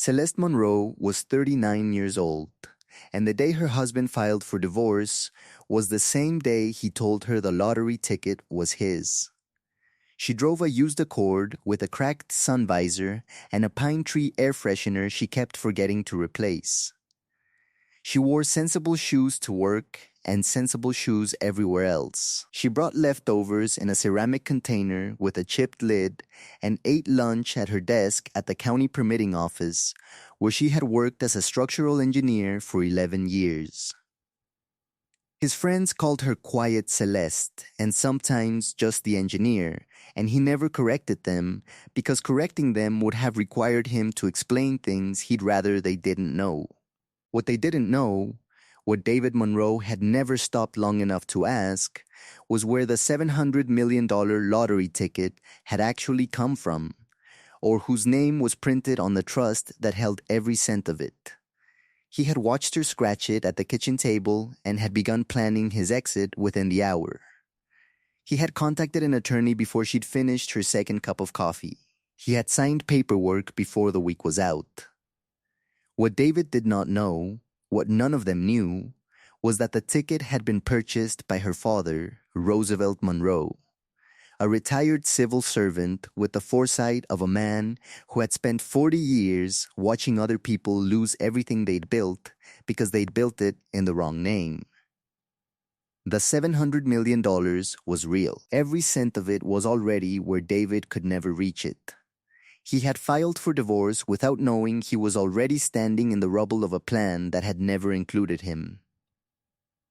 Celeste Monroe was 39 years old, and the day her husband filed for divorce was the same day he told her the lottery ticket was his. She drove a used Accord with a cracked sun visor and a pine tree air freshener she kept forgetting to replace. She wore sensible shoes to work and sensible shoes everywhere else. She brought leftovers in a ceramic container with a chipped lid and ate lunch at her desk at the county permitting office, where she had worked as a structural engineer for 11 years. His friends called her Quiet Celeste and sometimes just the engineer, and he never corrected them because correcting them would have required him to explain things he'd rather they didn't know. What they didn't know, what David Monroe had never stopped long enough to ask, was where the $700 million lottery ticket had actually come from, or whose name was printed on the trust that held every cent of it. He had watched her scratch it at the kitchen table and had begun planning his exit within the hour. He had contacted an attorney before she'd finished her second cup of coffee. He had signed paperwork before the week was out. What David did not know, what none of them knew, was that the ticket had been purchased by her father, Roosevelt Monroe, a retired civil servant with the foresight of a man who had spent 40 years watching other people lose everything they'd built because they'd built it in the wrong name. The $700 million was real. Every cent of it was already where David could never reach it. He had filed for divorce without knowing he was already standing in the rubble of a plan that had never included him.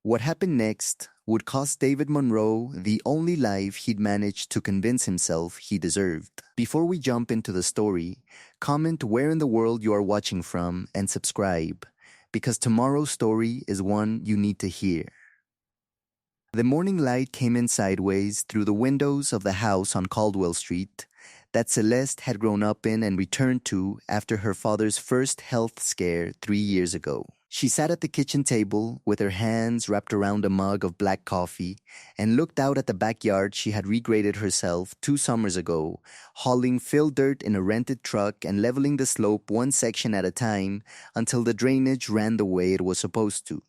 What happened next would cost David Monroe the only life he'd managed to convince himself he deserved. Before we jump into the story, comment where in the world you are watching from and subscribe, because tomorrow's story is one you need to hear. The morning light came in sideways through the windows of the house on Caldwell Street that Celeste had grown up in and returned to after her father's first health scare 3 years ago. She sat at the kitchen table with her hands wrapped around a mug of black coffee and looked out at the backyard she had regraded herself 2 summers ago, hauling fill dirt in a rented truck and leveling the slope one section at a time until the drainage ran the way it was supposed to.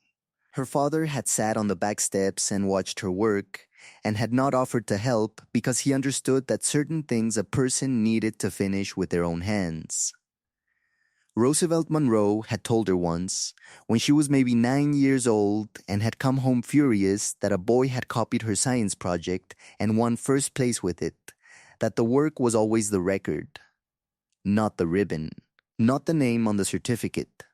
Her father had sat on the back steps and watched her work, and had not offered to help because he understood that certain things a person needed to finish with their own hands. Roosevelt Monroe had told her once, when she was maybe 9 years old and had come home furious that a boy had copied her science project and won first place with it, that the work was always the record, not the ribbon, not the name on the certificate.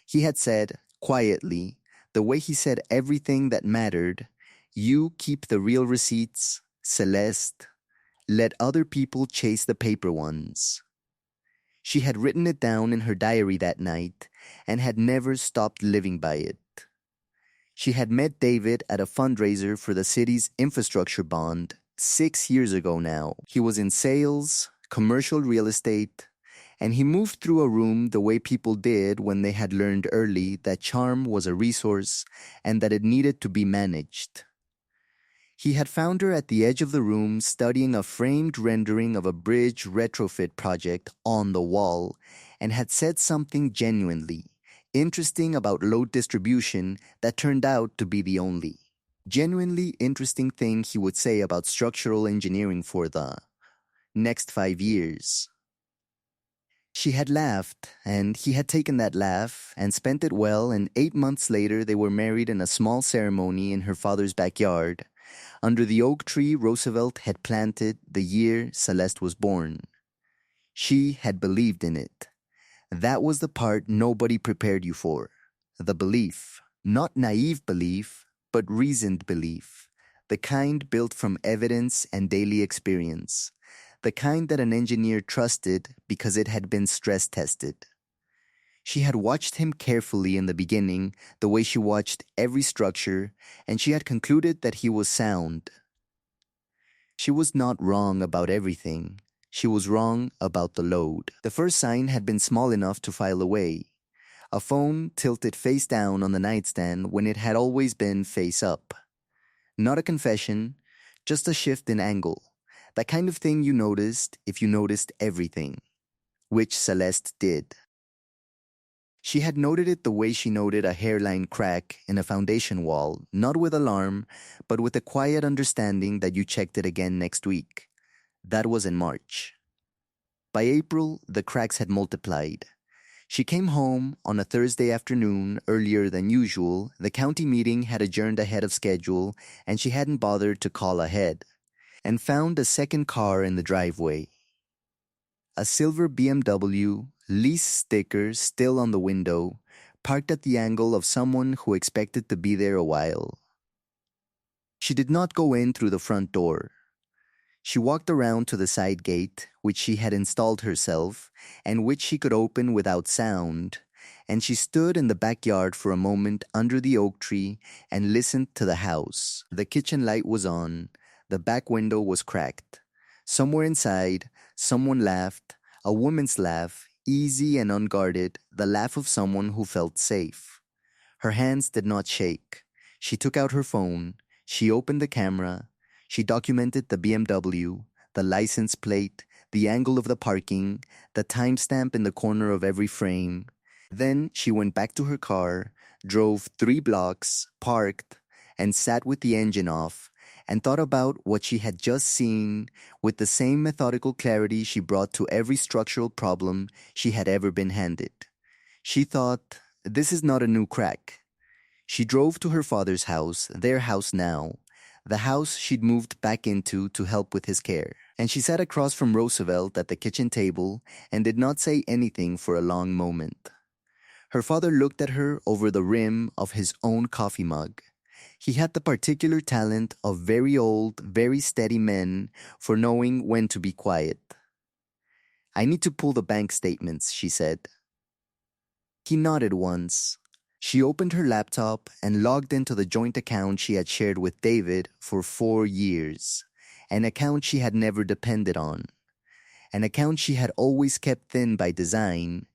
He had said, quietly, the way he said everything that mattered, "You keep the real receipts, Celeste. Let other people chase the paper ones." She had written it down in her diary that night and had never stopped living by it. She had met David at a fundraiser for the city's infrastructure bond 6 years ago now. He was in sales, commercial real estate, and he moved through a room the way people did when they had learned early that charm was a resource and that it needed to be managed. He had found her at the edge of the room studying a framed rendering of a bridge retrofit project on the wall and had said something genuinely interesting about load distribution that turned out to be the only genuinely interesting thing he would say about structural engineering for the next 5 years. She had laughed, and he had taken that laugh and spent it well, and 8 months later they were married in a small ceremony in her father's backyard, under the oak tree Roosevelt had planted the year Celeste was born. She had believed in it. That was the part nobody prepared you for. The belief. Not naive belief, but reasoned belief. The kind built from evidence and daily experience. The kind that an engineer trusted because it had been stress tested. She had watched him carefully in the beginning, the way she watched every structure, and she had concluded that he was sound. She was not wrong about everything. She was wrong about the load. The first sign had been small enough to file away. A phone tilted face down on the nightstand when it had always been face up. Not a confession, just a shift in angle. That kind of thing you noticed if you noticed everything, which Celeste did. She had noted it the way she noted a hairline crack in a foundation wall, not with alarm, but with a quiet understanding that you checked it again next week. That was in March. By April, the cracks had multiplied. She came home on a Thursday afternoon earlier than usual. The county meeting had adjourned ahead of schedule, and she hadn't bothered to call ahead, and found a second car in the driveway. A silver BMW, lease sticker still on the window, parked at the angle of someone who expected to be there a while. She did not go in through the front door. She walked around to the side gate, which she had installed herself, and which she could open without sound, and she stood in the backyard for a moment under the oak tree and listened to the house. The kitchen light was on, the back window was cracked. Somewhere inside, someone laughed, a woman's laugh, easy and unguarded, the laugh of someone who felt safe. Her hands did not shake. She took out her phone, she opened the camera, she documented the BMW, the license plate, the angle of the parking, the timestamp in the corner of every frame. Then she went back to her car, drove 3 blocks, parked, and sat with the engine off, and thought about what she had just seen with the same methodical clarity she brought to every structural problem she had ever been handed. She thought, this is not a new crack. She drove to her father's house, their house now, the house she'd moved back into to help with his care. And she sat across from Roosevelt at the kitchen table and did not say anything for a long moment. Her father looked at her over the rim of his own coffee mug. He had the particular talent of very old, very steady men for knowing when to be quiet. "I need to pull the bank statements," she said. He nodded once. She opened her laptop and logged into the joint account she had shared with David for 4 years, an account she had never depended on, an account she had always kept thin by design,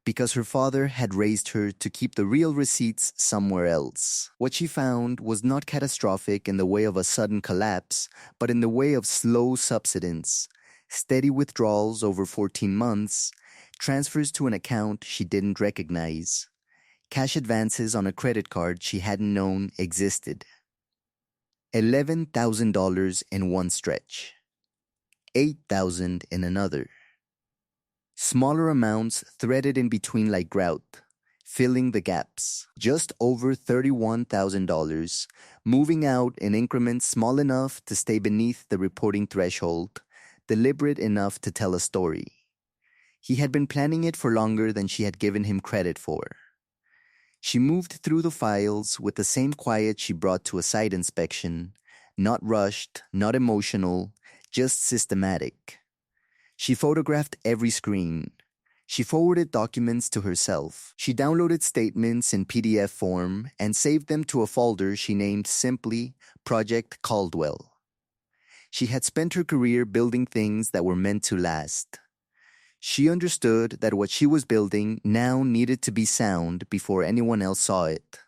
because her father had raised her to keep the real receipts somewhere else. What she found was not catastrophic in the way of a sudden collapse, but in the way of slow subsidence, steady withdrawals over 14 months, transfers to an account she didn't recognize, cash advances on a credit card she hadn't known existed. $11,000 in one stretch, $8,000 in another. Smaller amounts threaded in between like grout, filling the gaps. Just over $31,000, moving out in increments small enough to stay beneath the reporting threshold, deliberate enough to tell a story. He had been planning it for longer than she had given him credit for. She moved through the files with the same quiet she brought to a site inspection, not rushed, not emotional, just systematic. She photographed every screen. She forwarded documents to herself. She downloaded statements in PDF form and saved them to a folder she named simply Project Caldwell. She had spent her career building things that were meant to last. She understood that what she was building now needed to be sound before anyone else saw it.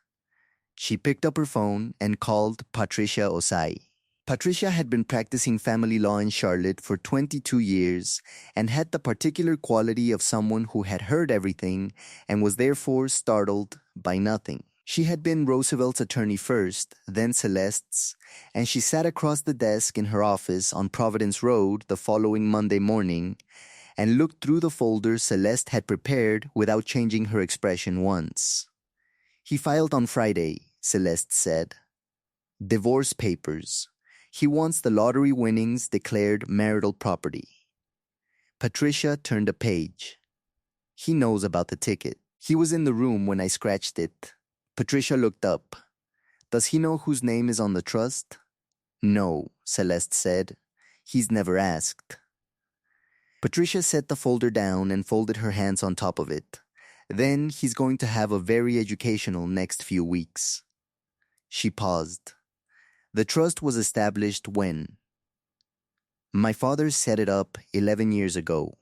She picked up her phone and called Patricia Osai. Patricia had been practicing family law in Charlotte for 22 years and had the particular quality of someone who had heard everything and was therefore startled by nothing. She had been Roosevelt's attorney first, then Celeste's, and she sat across the desk in her office on Providence Road the following Monday morning and looked through the folder Celeste had prepared without changing her expression once. "He filed on Friday," Celeste said. "Divorce papers. He wants the lottery winnings declared marital property." Patricia turned a page. "He knows about the ticket. He was in the room when I scratched it." Patricia looked up. "Does he know whose name is on the trust?" "No," Celeste said. "He's never asked." Patricia set the folder down and folded her hands on top of it. "Then he's going to have a very educational next few weeks." She paused. "The trust was established when?" "My father set it up 11 years ago.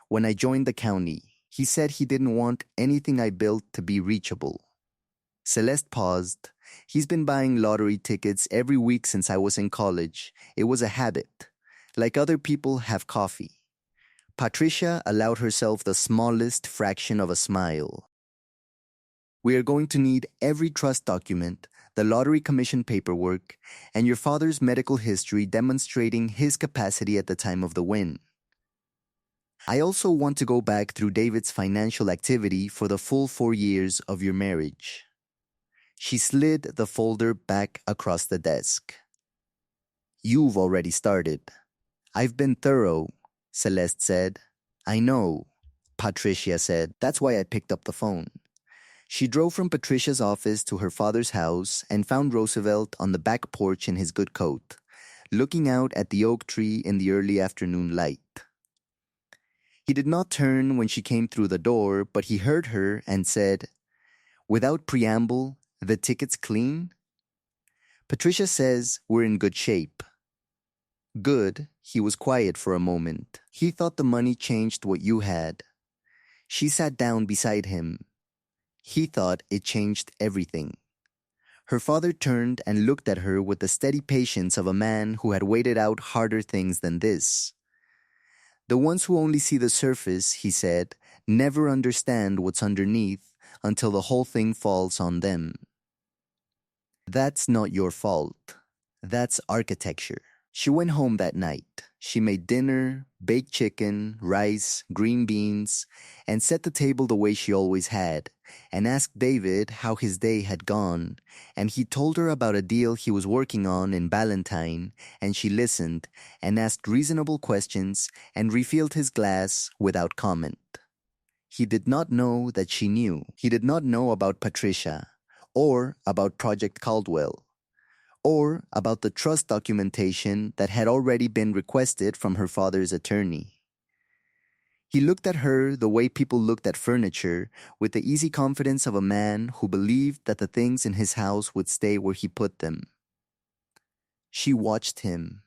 When I joined the county, he said he didn't want anything I built to be reachable." Celeste paused. "He's been buying lottery tickets every week since I was in college. It was a habit. Like other people have coffee." Patricia allowed herself the smallest fraction of a smile. We are going to need every trust document, the lottery commission paperwork, and your father's medical history demonstrating his capacity at the time of the win. I also want to go back through David's financial activity for the full 4 years of your marriage. She slid the folder back across the desk. You've already started. I've been thorough, Celeste said. I know, Patricia said. That's why I picked up the phone. She drove from Patricia's office to her father's house and found Roosevelt on the back porch in his good coat, looking out at the oak tree in the early afternoon light. He did not turn when she came through the door, but he heard her and said, without preamble, the ticket's clean? Patricia says we're in good shape. Good, he was quiet for a moment. He thought the money changed what you had. She sat down beside him. He thought it changed everything. Her father turned and looked at her with the steady patience of a man who had waited out harder things than this. The ones who only see the surface, he said, never understand what's underneath until the whole thing falls on them. That's not your fault. That's architecture. She went home that night. She made dinner, baked chicken, rice, green beans, and set the table the way she always had, and asked David how his day had gone, and he told her about a deal he was working on in Ballantyne, and she listened and asked reasonable questions and refilled his glass without comment. He did not know that she knew. He did not know about Patricia, or about Project Caldwell, or about the trust documentation that had already been requested from her father's attorney. He looked at her the way people looked at furniture, with the easy confidence of a man who believed that the things in his house would stay where he put them. She watched him.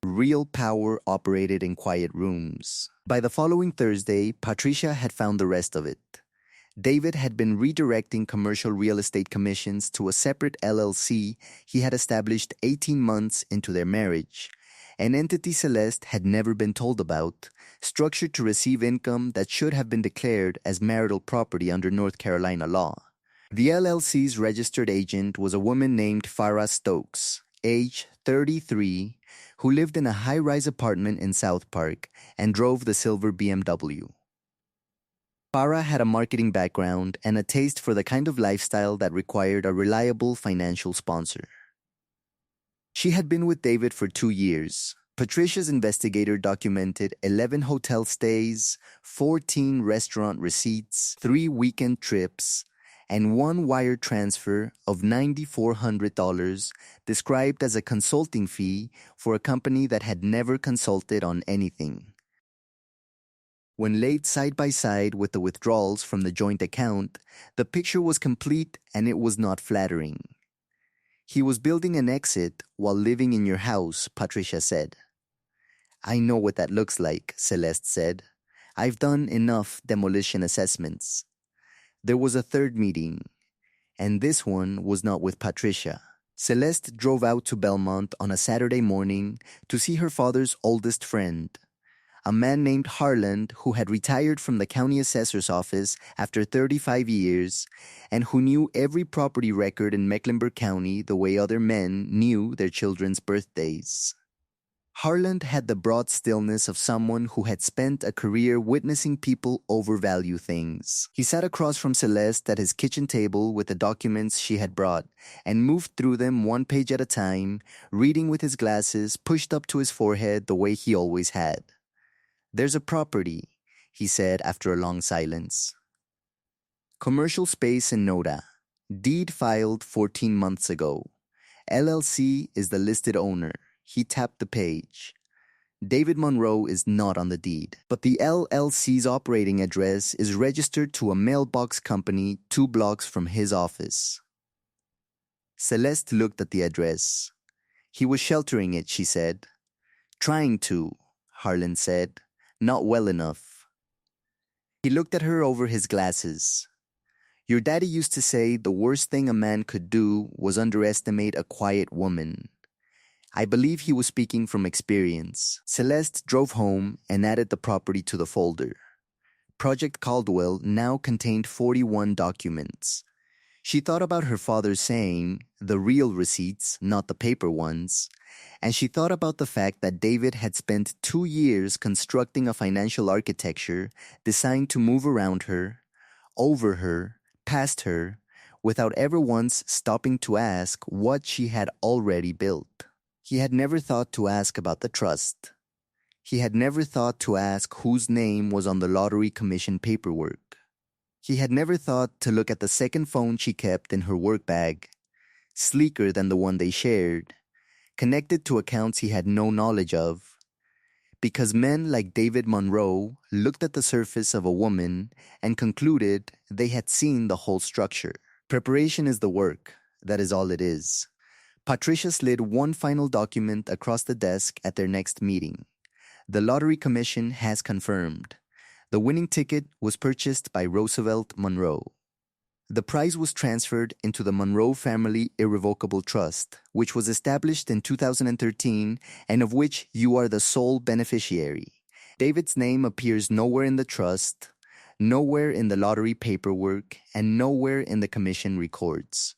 Real power operated in quiet rooms. By the following Thursday, Patricia had found the rest of it. David had been redirecting commercial real estate commissions to a separate LLC he had established 18 months into their marriage, an entity Celeste had never been told about, structured to receive income that should have been declared as marital property under North Carolina law. The LLC's registered agent was a woman named Farah Stokes, age 33, who lived in a high-rise apartment in South Park and drove the silver BMW. Farah had a marketing background and a taste for the kind of lifestyle that required a reliable financial sponsor. She had been with David for 2 years. Patricia's investigator documented 11 hotel stays, 14 restaurant receipts, 3 weekend trips, and 1 wire transfer of $9,400 described as a consulting fee for a company that had never consulted on anything. When laid side by side with the withdrawals from the joint account, the picture was complete and it was not flattering. He was building an exit while living in your house, Patricia said. I know what that looks like, Celeste said. I've done enough demolition assessments. There was a third meeting, and this one was not with Patricia. Celeste drove out to Belmont on a Saturday morning to see her father's oldest friend, a man named Harland who had retired from the county assessor's office after 35 years and who knew every property record in Mecklenburg County the way other men knew their children's birthdays. Harland had the broad stillness of someone who had spent a career witnessing people overvalue things. He sat across from Celeste at his kitchen table with the documents she had brought and moved through them 1 page at a time, reading with his glasses pushed up to his forehead the way he always had. There's a property, he said after a long silence. Commercial space in Noda. Deed filed 14 months ago. LLC is the listed owner. He tapped the page. David Monroe is not on the deed, but the LLC's operating address is registered to a mailbox company 2 blocks from his office. Celeste looked at the address. He was sheltering it, she said. Trying to, Harland said. Not well enough. He looked at her over his glasses. Your daddy used to say the worst thing a man could do was underestimate a quiet woman. I believe he was speaking from experience. Celeste drove home and added the property to the folder. Project Caldwell now contained 41 documents. She thought about her father saying, the real receipts, not the paper ones, and she thought about the fact that David had spent 2 years constructing a financial architecture designed to move around her, over her, past her, without ever once stopping to ask what she had already built. He had never thought to ask about the trust. He had never thought to ask whose name was on the lottery commission paperwork. He had never thought to look at the second phone she kept in her work bag, sleeker than the one they shared, connected to accounts he had no knowledge of. Because men like David Monroe looked at the surface of a woman and concluded they had seen the whole structure. Preparation is the work. That is all it is. Patricia slid one final document across the desk at their next meeting. The Lottery Commission has confirmed. The winning ticket was purchased by Roosevelt Monroe. The prize was transferred into the Monroe Family Irrevocable Trust, which was established in 2013 and of which you are the sole beneficiary. David's name appears nowhere in the trust, nowhere in the lottery paperwork, and nowhere in the commission records.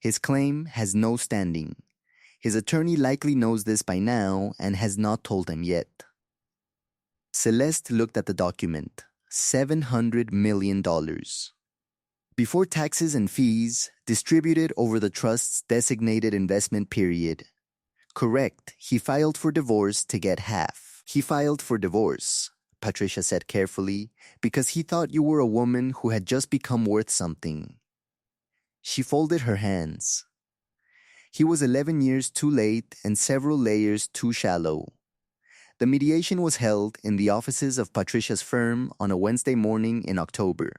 His claim has no standing. His attorney likely knows this by now and has not told him yet. Celeste looked at the document. $700 million. Before taxes and fees, distributed over the trust's designated investment period. Correct, he filed for divorce to get half. He filed for divorce, Patricia said carefully, because he thought you were a woman who had just become worth something. She folded her hands. He was 11 years too late and several layers too shallow. The mediation was held in the offices of Patricia's firm on a Wednesday morning in October.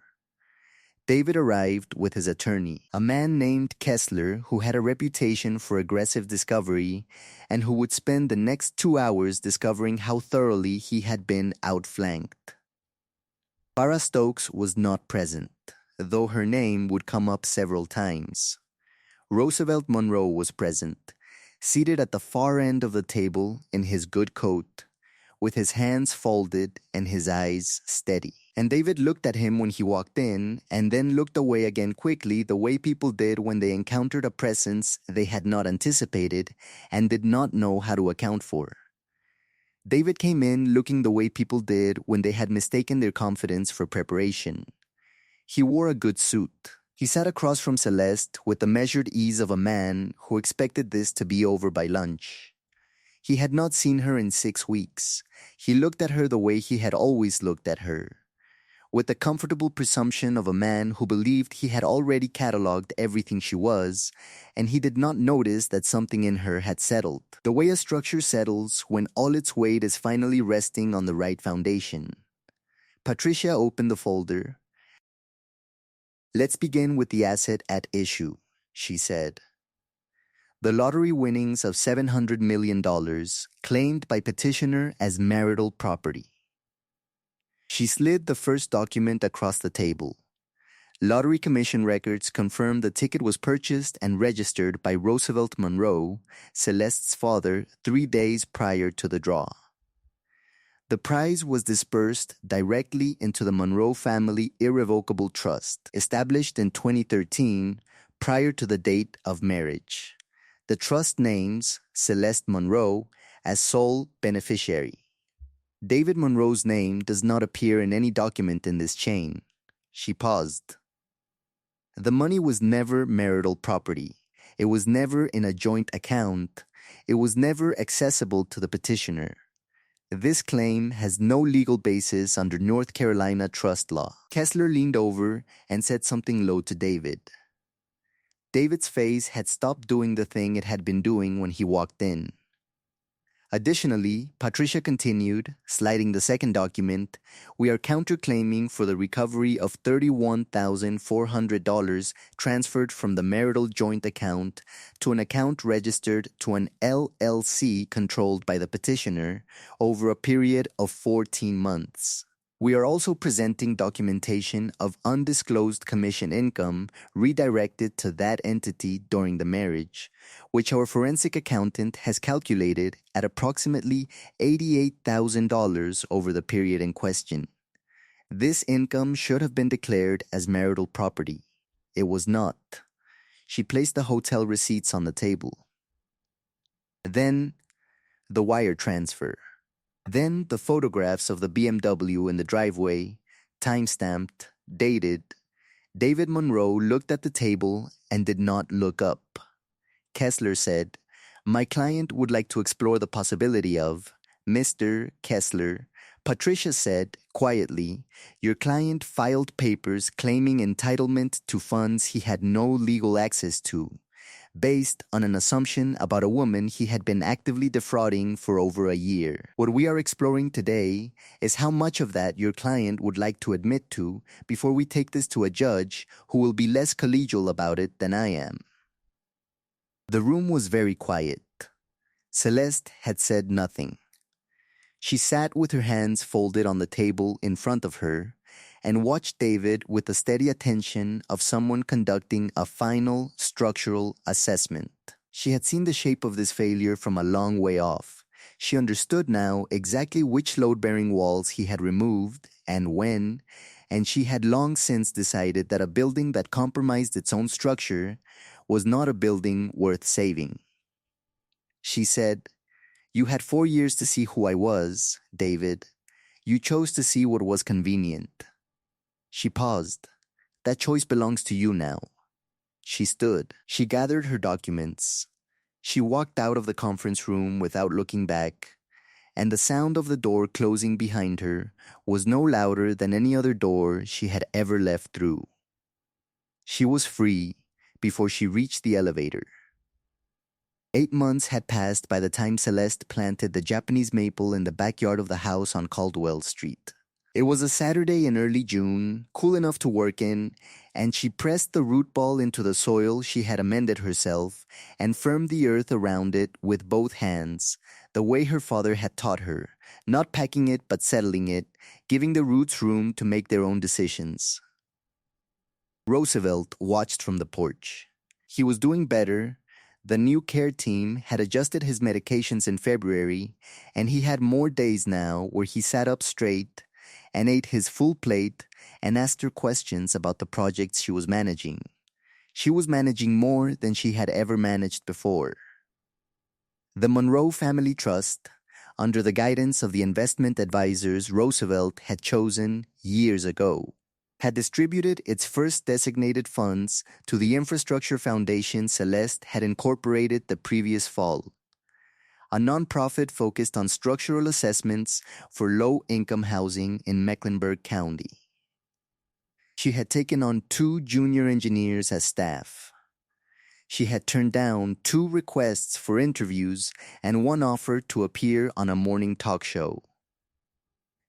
David arrived with his attorney, a man named Kessler who had a reputation for aggressive discovery and who would spend the next 2 hours discovering how thoroughly he had been outflanked. Farah Stokes was not present, though her name would come up several times. Roosevelt Monroe was present, seated at the far end of the table in his good coat, with his hands folded and his eyes steady. And David looked at him when he walked in, and then looked away again quickly the way people did when they encountered a presence they had not anticipated and did not know how to account for. David came in looking the way people did when they had mistaken their confidence for preparation. He wore a good suit. He sat across from Celeste with the measured ease of a man who expected this to be over by lunch. He had not seen her in 6 weeks. He looked at her the way he had always looked at her, with the comfortable presumption of a man who believed he had already catalogued everything she was, and he did not notice that something in her had settled, the way a structure settles when all its weight is finally resting on the right foundation. Patricia opened the folder. "Let's begin with the asset at issue," she said. The lottery winnings of $700 million claimed by petitioner as marital property. She slid the first document across the table. Lottery Commission records confirmed the ticket was purchased and registered by Roosevelt Monroe, Celeste's father, 3 days prior to the draw. The prize was disbursed directly into the Monroe Family Irrevocable Trust, established in 2013 prior to the date of marriage. The trust names Celeste Monroe as sole beneficiary. David Monroe's name does not appear in any document in this chain. She paused. The money was never marital property. It was never in a joint account. It was never accessible to the petitioner. This claim has no legal basis under North Carolina trust law. Kessler leaned over and said something low to David. David's face had stopped doing the thing it had been doing when he walked in. Additionally, Patricia continued, sliding the second document, "We are counterclaiming for the recovery of $31,400 transferred from the marital joint account to an account registered to an LLC controlled by the petitioner over a period of 14 months. We are also presenting documentation of undisclosed commission income redirected to that entity during the marriage, which our forensic accountant has calculated at approximately $88,000 over the period in question. This income should have been declared as marital property. It was not. She placed the hotel receipts on the table. Then, the wire transfer. Then, the photographs of the BMW in the driveway, time-stamped, dated. David Monroe looked at the table and did not look up. Kessler said, "My client would like to explore the possibility of..." "Mr. Kessler," Patricia said quietly, "your client filed papers claiming entitlement to funds he had no legal access to, based on an assumption about a woman he had been actively defrauding for over a year. What we are exploring today is how much of that your client would like to admit to before we take this to a judge who will be less collegial about it than I am." The room was very quiet. Celeste had said nothing. She sat with her hands folded on the table in front of her and watched David with the steady attention of someone conducting a final structural assessment. She had seen the shape of this failure from a long way off. She understood now exactly which load-bearing walls he had removed and when, and she had long since decided that a building that compromised its own structure was not a building worth saving. She said, "You had 4 years to see who I was, David. You chose to see what was convenient." She paused. "That choice belongs to you now." She stood. She gathered her documents. She walked out of the conference room without looking back, and the sound of the door closing behind her was no louder than any other door she had ever left through. She was free before she reached the elevator. 8 months had passed by the time Celeste planted the Japanese maple in the backyard of the house on Caldwell Street. It was a Saturday in early June, cool enough to work in, and she pressed the root ball into the soil she had amended herself and firmed the earth around it with both hands, the way her father had taught her, not packing it but settling it, giving the roots room to make their own decisions. Roosevelt watched from the porch. He was doing better. The new care team had adjusted his medications in February, and he had more days now where he sat up straight and ate his full plate and asked her questions about the projects she was managing. She was managing more than she had ever managed before. The Monroe Family Trust, under the guidance of the investment advisors Roosevelt had chosen years ago, had distributed its first designated funds to the infrastructure foundation Celeste had incorporated the previous fall, a nonprofit focused on structural assessments for low-income housing in Mecklenburg County. She had taken on 2 junior engineers as staff. She had turned down 2 requests for interviews and 1 offer to appear on a morning talk show.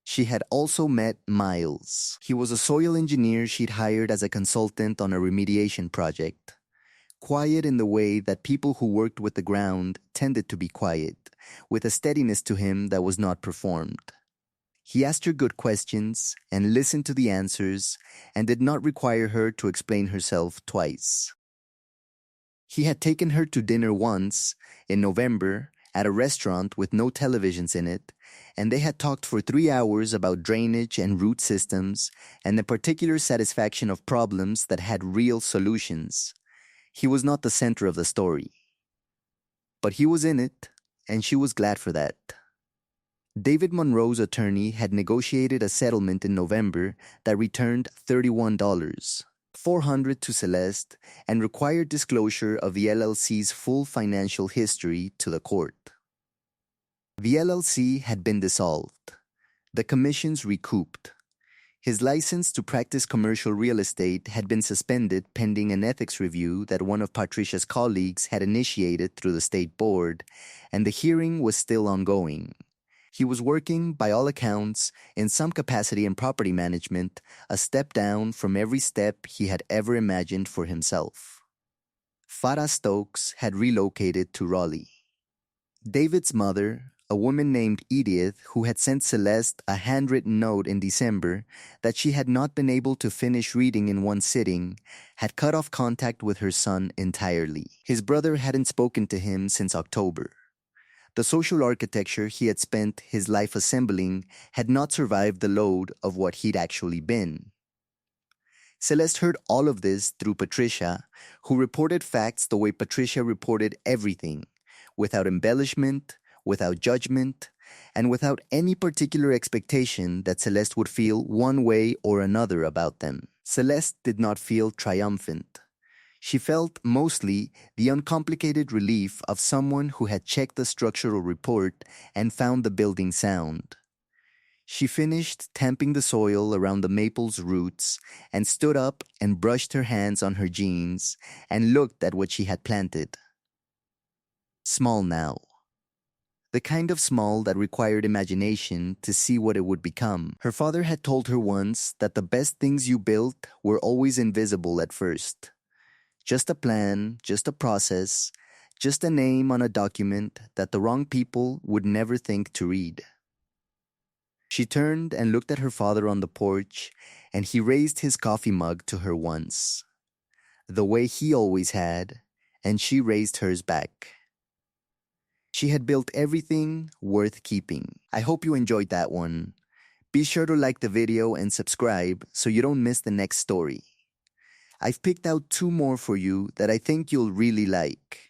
She had also met Miles. He was a soil engineer she'd hired as a consultant on a remediation project. Quiet in the way that people who worked with the ground tended to be quiet, with a steadiness to him that was not performed. He asked her good questions and listened to the answers and did not require her to explain herself twice. He had taken her to dinner once, in November, at a restaurant with no televisions in it, and they had talked for 3 hours about drainage and root systems and the particular satisfaction of problems that had real solutions. He was not the center of the story. But he was in it, and she was glad for that. David Monroe's attorney had negotiated a settlement in November that returned $31, $400 to Celeste, and required disclosure of the LLC's full financial history to the court. The LLC had been dissolved, the commissions recouped. His license to practice commercial real estate had been suspended pending an ethics review that one of Patricia's colleagues had initiated through the state board, and the hearing was still ongoing. He was working, by all accounts, in some capacity in property management, a step down from every step he had ever imagined for himself. Farah Stokes had relocated to Raleigh. David's mother, a woman named Edith, who had sent Celeste a handwritten note in December that she had not been able to finish reading in one sitting, had cut off contact with her son entirely. His brother hadn't spoken to him since October. The social architecture he had spent his life assembling had not survived the load of what he'd actually been. Celeste heard all of this through Patricia, who reported facts the way Patricia reported everything, without embellishment, without judgment, and without any particular expectation that Celeste would feel one way or another about them. Celeste did not feel triumphant. She felt mostly the uncomplicated relief of someone who had checked the structural report and found the building sound. She finished tamping the soil around the maple's roots and stood up and brushed her hands on her jeans and looked at what she had planted. Small now. The kind of small that required imagination to see what it would become. Her father had told her once that the best things you built were always invisible at first. Just a plan, just a process, just a name on a document that the wrong people would never think to read. She turned and looked at her father on the porch, and he raised his coffee mug to her once, the way he always had, and she raised hers back. She had built everything worth keeping. I hope you enjoyed that one. Be sure to like the video and subscribe so you don't miss the next story. I've picked out 2 more for you that I think you'll really like.